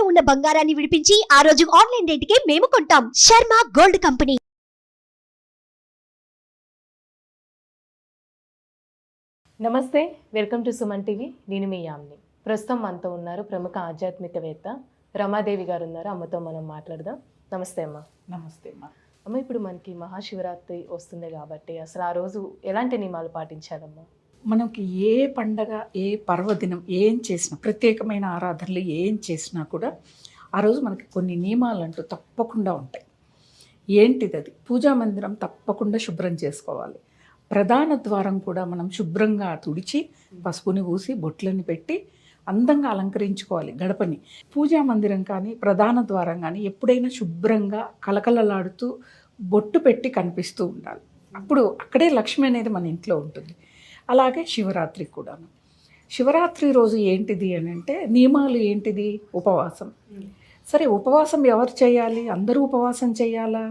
ఉన్న బంగారాన్ని విడిపించి ఆ రోజు ఆన్లైన్ రేటుకే మేము కొంటాం. Sharma gold company. నమస్తే, వెల్కమ్ టు సుమన్ టీవీ. నేను మీ యామ్ని. ప్రస్తుతం మనతో ఉన్నారు ప్రముఖ ఆధ్యాత్మికవేత్త రమాదేవి గారు ఉన్నారు. అమ్మతో మనం మాట్లాడదాం. నమస్తే అమ్మ. నమస్తే అమ్మా. అమ్మ, ఇప్పుడు మనకి మహాశివరాత్రి వస్తుంది కాబట్టి అసలు ఆ రోజు ఎలాంటి నియమాలు పాటించాలమ్మా? మనకి ఏ పండగ, ఏ పర్వదినం ఏం చేసినా, ప్రత్యేకమైన ఆరాధనలు ఏం చేసినా కూడా ఆ రోజు మనకి కొన్ని నియమాలు అంటూ తప్పకుండా ఉంటాయి. ఏంటిది? అది పూజా మందిరం తప్పకుండా శుభ్రం చేసుకోవాలి. ప్రధాన ద్వారం కూడా మనం శుభ్రంగా తుడిచి పసుపుని పూసి బొట్లని పెట్టి అందంగా అలంకరించుకోవాలి. గడపని, పూజా మందిరం కానీ ప్రధాన ద్వారం కానీ ఎప్పుడైనా శుభ్రంగా కలకలలాడుతూ బొట్టు పెట్టి కనిపిస్తూ ఉండాలి. అప్పుడు అక్కడే లక్ష్మి అనేది మన ఇంట్లో ఉంటుంది. అలాగే శివరాత్రి కూడాను. శివరాత్రి రోజు ఏంటిది అని అంటే నియమాలు ఏంటిది? ఉపవాసం. సరే, ఉపవాసం ఎవరు చేయాలి? అందరూ ఉపవాసం చేయాలా?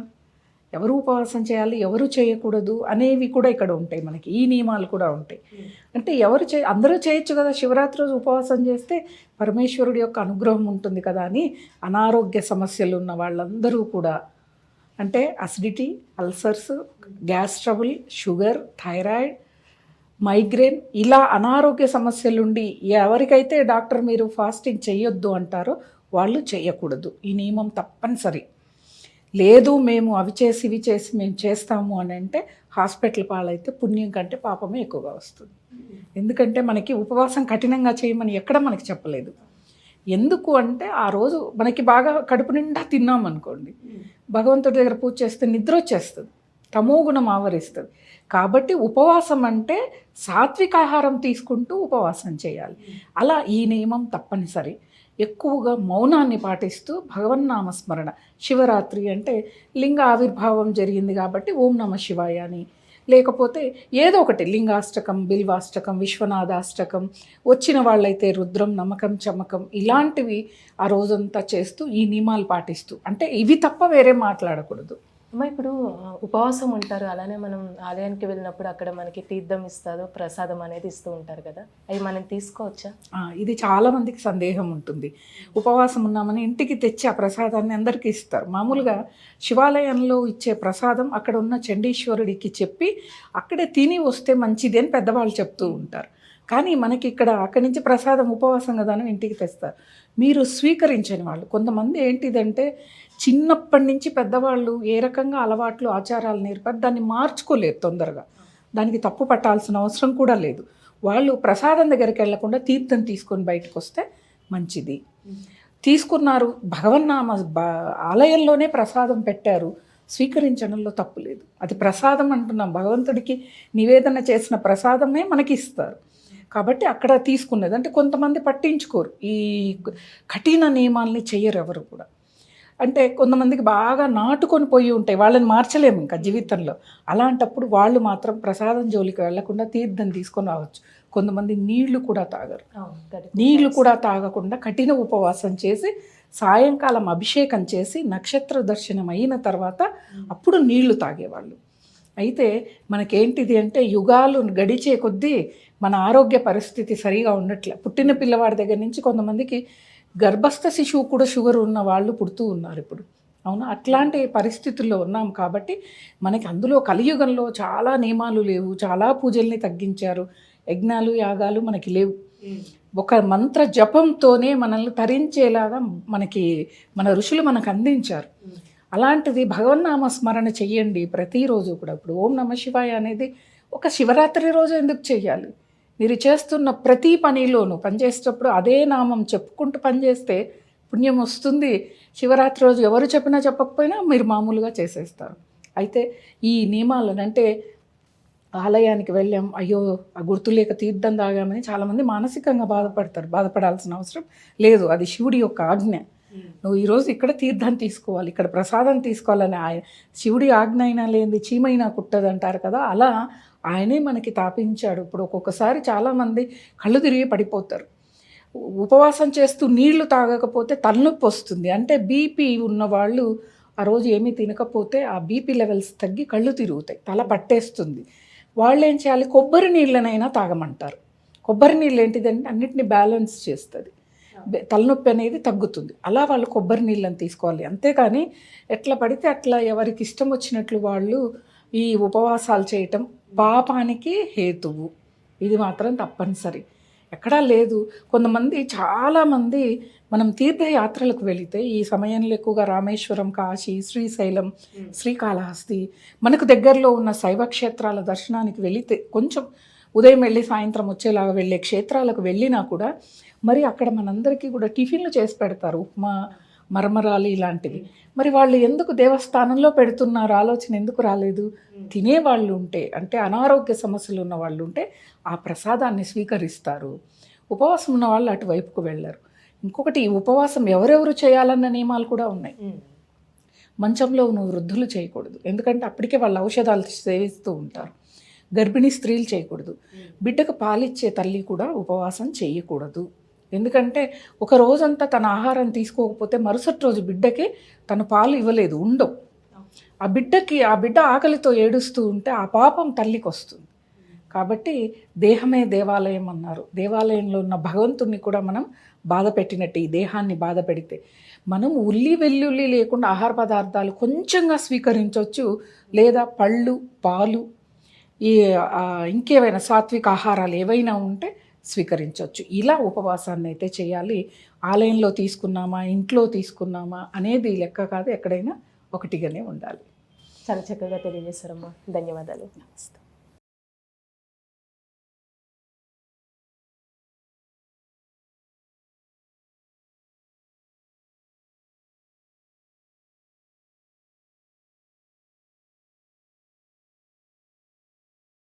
ఎవరు ఉపవాసం చేయాలి, ఎవరు చేయకూడదు అనేవి కూడా ఇక్కడ ఉంటాయి. మనకి ఈ నియమాలు కూడా ఉంటాయి. అంటే అందరూ చేయొచ్చు కదా. శివరాత్రి రోజు ఉపవాసం చేస్తే పరమేశ్వరుడి యొక్క అనుగ్రహం ఉంటుంది కదా అని అనారోగ్య సమస్యలు ఉన్న వాళ్ళందరూ కూడా, అంటే acidity, ulcers, gas trouble, sugar, thyroid, migraine, ఇలా అనారోగ్య సమస్యలుండి ఎవరికైతే డాక్టర్ మీరు ఫాస్టింగ్ చేయొద్దు అంటారో వాళ్ళు చేయకూడదు. ఈ నియమం తప్పనిసరి. లేదు మేము అవి చేసి ఇవి చేసి మేము చేస్తాము అని అంటే హాస్పిటల్ పాలైతే పుణ్యం కంటే పాపమే ఎక్కువగా వస్తుంది. ఎందుకంటే మనకి ఉపవాసం కఠినంగా చేయమని ఎక్కడ మనకి చెప్పలేదు. ఎందుకు అంటే ఆ రోజు మనకి బాగా కడుపు నిండా తిన్నాం అనుకోండి, భగవంతుడి దగ్గర పూజ చేస్తే నిద్ర వచ్చేస్తుంది, తమోగుణం ఆవరిస్తుంది. కాబట్టి ఉపవాసం అంటే సాత్విక ఆహారం తీసుకుంటూ ఉపవాసం చేయాలి. అలా ఈ నియమం తప్పనిసరి. ఎక్కువగా మౌనాన్ని పాటిస్తూ భగవన్నామస్మరణ. శివరాత్రి అంటే లింగ ఆవిర్భావం జరిగింది కాబట్టి ఓం నమ శివాయ అని, లేకపోతే ఏదో ఒకటి లింగాష్టకం, బిల్వాష్టకం, విశ్వనాథాష్టకం, వచ్చిన వాళ్ళైతే రుద్రం, నమకం, చమకం, ఇలాంటివి ఆ రోజంతా చేస్తూ ఈ నియమాలు పాటిస్తూ, అంటే ఇవి తప్ప వేరే మాట్లాడకూడదు. అమ్మ, ఇప్పుడు ఉపవాసం ఉంటారు, అలానే మనం ఆలయానికి వెళ్ళినప్పుడు అక్కడ మనకి తీర్థం ఇస్తారు, ప్రసాదం అనేది ఇస్తూ ఉంటారు కదా, అవి మనం తీసుకోవచ్చా? ఇది చాలామందికి సందేహం ఉంటుంది. ఉపవాసం ఉన్నామని ఇంటికి తెచ్చి ఆ ప్రసాదాన్ని అందరికీ ఇస్తారు. మామూలుగా శివాలయంలో ఇచ్చే ప్రసాదం అక్కడ ఉన్న చండీశ్వరుడికి చెప్పి అక్కడే తిని వస్తే మంచిది అని పెద్దవాళ్ళు చెప్తూ ఉంటారు. కానీ మనకి ఇక్కడ అక్కడి నుంచి ప్రసాదం ఉపవాసం కదా అని ఇంటికి తెస్తారు. మీరు స్వీకరించని వాళ్ళు కొంతమంది ఏంటిదంటే చిన్నప్పటి నుంచి పెద్దవాళ్ళు ఏ రకంగా అలవాట్లు, ఆచారాలు నేర్పారు, దాన్ని మార్చుకోలేరు తొందరగా. దానికి తప్పు పట్టాల్సిన అవసరం కూడా లేదు. వాళ్ళు ప్రసాదం దగ్గరికి వెళ్లకుండా తీర్థం తీసుకొని బయటకు వస్తే మంచిది. తీసుకున్నారు, భగవన్నామ ఆలయంలోనే ప్రసాదం పెట్టారు, స్వీకరించడంలో తప్పు లేదు. అది ప్రసాదం అంటున్నాం, భగవంతుడికి నివేదన చేసిన ప్రసాదమే మనకి ఇస్తారు. కాబట్టి అక్కడ తీసుకునేది. అంటే కొంతమంది పట్టించుకోరు, ఈ కఠిన నియమాల్ని చెయ్యరు ఎవరు కూడా. అంటే కొంతమందికి బాగా నాటుకొని పోయి ఉంటాయి, వాళ్ళని మార్చలేము ఇంకా జీవితంలో. అలాంటప్పుడు వాళ్ళు మాత్రం ప్రసాదం జోలికి వెళ్లకుండా తీర్థం తీసుకొని రావచ్చు. కొంతమంది నీళ్లు కూడా తాగరు. నీళ్లు కూడా తాగకుండా కఠిన ఉపవాసం చేసి సాయంకాలం అభిషేకం చేసి నక్షత్ర దర్శనం అయిన తర్వాత అప్పుడు నీళ్లు తాగేవాళ్ళు. అయితే మనకేంటిది అంటే యుగాలు గడిచే కొద్దీ మన ఆరోగ్య పరిస్థితి సరిగా ఉండట్లే. పుట్టిన పిల్లవాడి దగ్గర నుంచి కొంతమందికి గర్భస్థ శిశువు కూడా షుగర్ ఉన్న వాళ్ళు పుడుతూ ఉన్నారు ఇప్పుడు. అవునా? అట్లాంటి పరిస్థితుల్లో ఉన్నాం కాబట్టి మనకి అందులో కలియుగంలో చాలా నియమాలు లేవు, చాలా పూజల్ని తగ్గించారు, యజ్ఞాలు, యాగాలు మనకి లేవు. ఒక మంత్ర జపంతోనే మనల్ని తరించేలాగా మన ఋషులు మనకు అందించారు. అలాంటిది భగవన్నామ స్మరణ చెయ్యండి ప్రతిరోజు కూడా. ఇప్పుడు ఓం నమ శివాయ అనేది ఒక శివరాత్రి రోజు ఎందుకు చెయ్యాలి? మీరు చేస్తున్న ప్రతి పనిలోనూ పనిచేసేటప్పుడు అదే నామం చెప్పుకుంటూ పనిచేస్తే పుణ్యం వస్తుంది. శివరాత్రి రోజు ఎవరు చెప్పినా చెప్పకపోయినా మీరు మామూలుగా చేసేస్తారు. అయితే ఈ నియమాలను, అంటే ఆలయానికి వెళ్ళాం, అయ్యో ఆ గుర్తులేక తీర్థం తాగామని చాలామంది మానసికంగా బాధపడతారు. బాధపడాల్సిన అవసరం లేదు, అది శివుడి యొక్క ఆజ్ఞ. నువ్వు ఈరోజు ఇక్కడ తీర్థం తీసుకోవాలి, ఇక్కడ ప్రసాదం తీసుకోవాలని శివుడి ఆజ్ఞ అయినా లేనిది చీమైనా కుట్టదు అంటారు కదా, అలా ఆయనే మనకి తాపించాడు. ఇప్పుడు ఒక్కొక్కసారి చాలామంది కళ్ళు తిరిగి పడిపోతారు. ఉపవాసం చేస్తూ నీళ్లు తాగకపోతే తలనొప్పి వస్తుంది. అంటే బీపీ ఉన్నవాళ్ళు ఆ రోజు ఏమీ తినకపోతే ఆ బీపీ లెవెల్స్ తగ్గి కళ్ళు తిరుగుతాయి, తల పట్టేస్తుంది. వాళ్ళు ఏం చేయాలి? కొబ్బరి నీళ్ళనైనా తాగమంటారు. కొబ్బరి నీళ్ళు ఏంటిదంటే అన్నిటిని బ్యాలెన్స్ చేస్తుంది. తలనొప్పి అనేది తగ్గుతుంది. అలా వాళ్ళు కొబ్బరి నీళ్ళని తీసుకోవాలి. అంతేకాని ఎట్లా పడితే అట్లా ఎవరికి ఇష్టం వచ్చినట్లు వాళ్ళు ఈ ఉపవాసాలు చేయటం పాపానికి హేతువు. ఇది మాత్రం తప్పనిసరి, ఎక్కడా లేదు. కొంతమంది చాలామంది మనం తీర్థయాత్రలకు వెళితే ఈ సమయంలో ఎక్కువగా రామేశ్వరం, కాశీ, శ్రీశైలం, శ్రీకాళహస్తి మనకు దగ్గరలో ఉన్న శైవ క్షేత్రాల దర్శనానికి వెళితే కొంచెం ఉదయం వెళ్ళి సాయంత్రం వచ్చేలాగా వెళ్ళే క్షేత్రాలకు వెళ్ళినా కూడా మరి అక్కడ మనందరికీ కూడా టిఫిన్లు చేసి పెడతారు, ఉప్మా, మరమరాలు ఇలాంటివి. మరి వాళ్ళు ఎందుకు దేవస్థానంలో పెడుతున్నారు ఆలోచన ఎందుకు రాలేదు? తినేవాళ్ళు ఉంటే, అంటే అనారోగ్య సమస్యలు ఉన్న వాళ్ళు ఉంటే ఆ ప్రసాదాన్ని స్వీకరిస్తారు. ఉపవాసం ఉన్న వాళ్ళు అటువైపుకు వెళ్ళరు. ఇంకొకటి, ఈ ఉపవాసం ఎవరెవరు చేయాలన్న నియమాలు కూడా ఉన్నాయి. మంచంలో ఉన్న వృద్ధులు చేయకూడదు, ఎందుకంటే అప్పటికే వాళ్ళు ఔషధాలు సేవిస్తూ ఉంటారు. గర్భిణీ స్త్రీలు చేయకూడదు. బిడ్డకు పాలిచ్చే తల్లి కూడా ఉపవాసం చేయకూడదు, ఎందుకంటే ఒక రోజంతా తన ఆహారం తీసుకోకపోతే మరుసటి రోజు బిడ్డకి తను పాలు ఇవ్వలేదు, ఉండవు. ఆ బిడ్డ ఆకలితో ఏడుస్తూ ఉంటే ఆ పాపం తల్లికి వస్తుంది. కాబట్టి దేహమే దేవాలయం అన్నారు. దేవాలయంలో ఉన్న భగవంతుణ్ణి కూడా మనం బాధ పెట్టినట్టు ఈ దేహాన్ని బాధ పెడితే. మనం ఉల్లి వెల్లుల్లి లేకుండా ఆహార పదార్థాలు కొంచెంగా స్వీకరించవచ్చు, లేదా పళ్ళు, పాలు, ఈ ఇంకేవైనా సాత్విక ఆహారాలు ఏవైనా ఉంటే స్వీకరించవచ్చు. ఇలా ఉపవాసాన్ని అయితే చేయాలి. ఆలయంలో తీసుకున్నామా, ఇంట్లో తీసుకున్నామా అనేది లెక్క కాదు, ఎక్కడైనా ఒకటిగానే ఉండాలి. చాలా చక్కగా తెలియజేశారమ్మా, ధన్యవాదాలు.